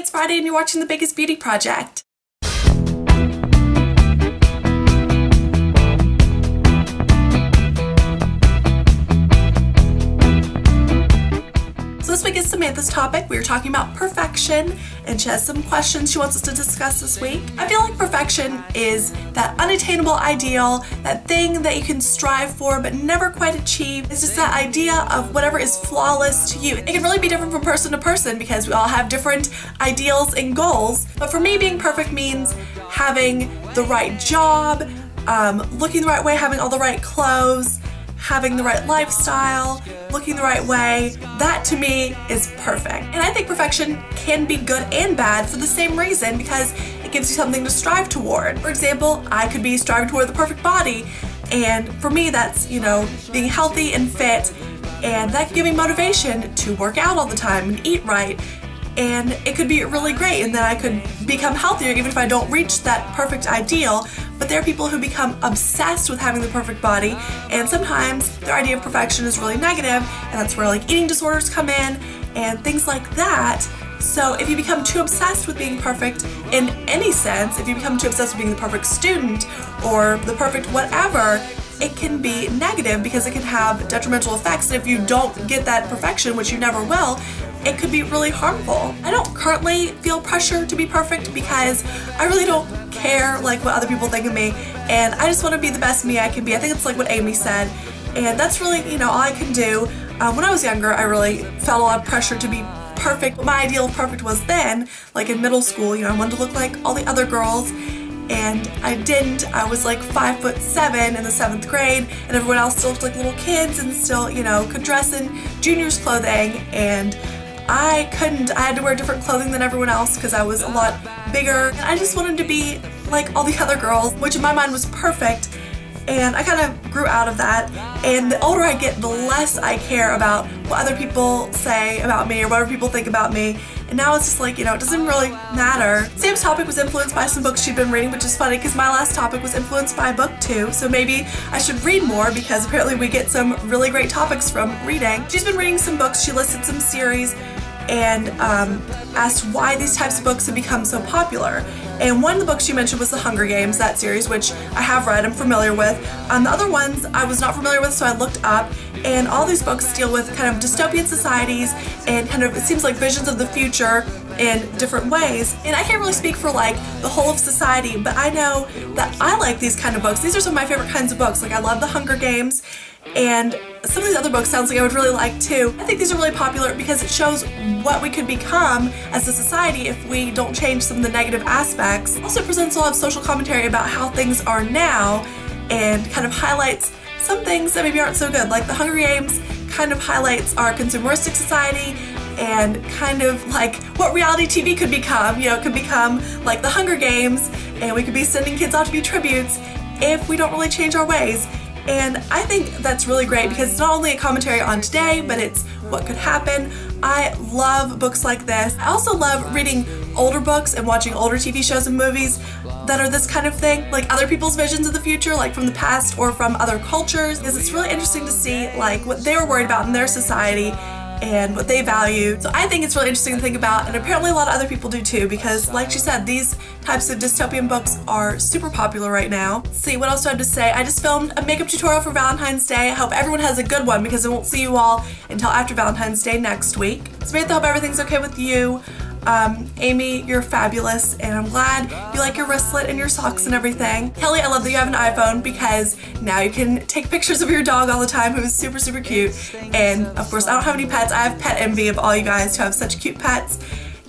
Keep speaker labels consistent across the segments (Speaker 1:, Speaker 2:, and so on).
Speaker 1: it's Friday and you're watching The Biggest Beauty Project. So this week is Samantha's topic. We were talking about perfection, and she has some questions she wants us to discuss this week. I feel like perfection is that unattainable ideal, that thing that you can strive for but never quite achieve. It's just that idea of whatever is flawless to you. It can really be different from person to person because we all have different ideals and goals. But for me, being perfect means having the right job, looking the right way, having all the right clothes, having the right lifestyle, looking the right way. That to me is perfect. And I think perfection can be good and bad for the same reason, because it gives you something to strive toward. For example, I could be striving toward the perfect body, and for me that's, being healthy and fit, and that can give me motivation to work out all the time and eat right. And it could be really great, and then I could become healthier even if I don't reach that perfect ideal. But there are people who become obsessed with having the perfect body, and sometimes their idea of perfection is really negative, and that's where like eating disorders come in and things like that. So if you become too obsessed with being perfect in any sense, if you become too obsessed with being the perfect student or the perfect whatever, it can be negative because it can have detrimental effects. And if you don't get that perfection, which you never will, it could be really harmful. I don't currently feel pressure to be perfect because I really don't care like what other people think of me, and I just want to be the best me I can be. I think it's like what Amy said, and that's really, all I can do. When I was younger, I really felt a lot of pressure to be perfect. What my ideal of perfect was then, like in middle school, I wanted to look like all the other girls, and I didn't. I was like 5'7" in the 7th grade, and everyone else still looked like little kids and still, could dress in junior's clothing, and I couldn't. I had to wear different clothing than everyone else because I was a lot bigger. And I just wanted to be like all the other girls, which in my mind was perfect. And I kind of grew out of that. And the older I get, the less I care about what other people say about me or what other people think about me. And now it's just like, it doesn't really matter. Sam's topic was influenced by some books she'd been reading, which is funny because my last topic was influenced by a book too. So maybe I should read more because apparently we get some really great topics from reading. She's been reading some books. She listed some series and asked why these types of books have become so popular. And one of the books she mentioned was The Hunger Games, that series, which I have read, I'm familiar with. The other ones I was not familiar with, so I looked up, and all these books deal with kind of dystopian societies and kind of, it seems like, visions of the future in different ways. And I can't really speak for like the whole of society, but I know that I like these kind of books. These are some of my favorite kinds of books. Like, I love The Hunger Games, and some of these other books sounds like I would really like too. I think these are really popular because it shows what we could become as a society if we don't change some of the negative aspects. It also presents a lot of social commentary about how things are now and kind of highlights some things that maybe aren't so good. Like The Hunger Games kind of highlights our consumeristic society and kind of like what reality TV could become. It could become like The Hunger Games, and we could be sending kids out to be tributes if we don't really change our ways. And I think that's really great because it's not only a commentary on today, but it's what could happen. I love books like this. I also love reading older books and watching older TV shows and movies that are this kind of thing, like other people's visions of the future, like from the past or from other cultures, because it's really interesting to see like what they were worried about in their society and what they value. So I think it's really interesting to think about, and apparently a lot of other people do too, because like she said, these types of dystopian books are super popular right now. Let's see, what else do I have to say? I just filmed a makeup tutorial for Valentine's Day. I hope everyone has a good one because I won't see you all until after Valentine's Day next week. Samantha, hope everything's okay with you. Amy, you're fabulous, and I'm glad you like your wristlet and your socks and everything. Kelly, I love that you have an iPhone because now you can take pictures of your dog all the time, who is super, super cute. And of course, I don't have any pets. I have pet envy of all you guys who have such cute pets.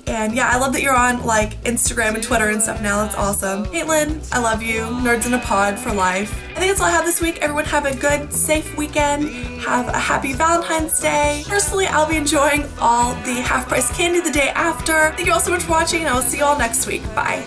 Speaker 1: And yeah, I love that you're on like Instagram and Twitter and stuff now. That's awesome. Caitlin, I love you. Nerds in a pod for life. I think that's all I have this week. Everyone have a good, safe weekend. Have a happy Valentine's Day. Personally, I'll be enjoying all the half-price candy the day after. Thank you all so much for watching, and I will see you all next week. Bye.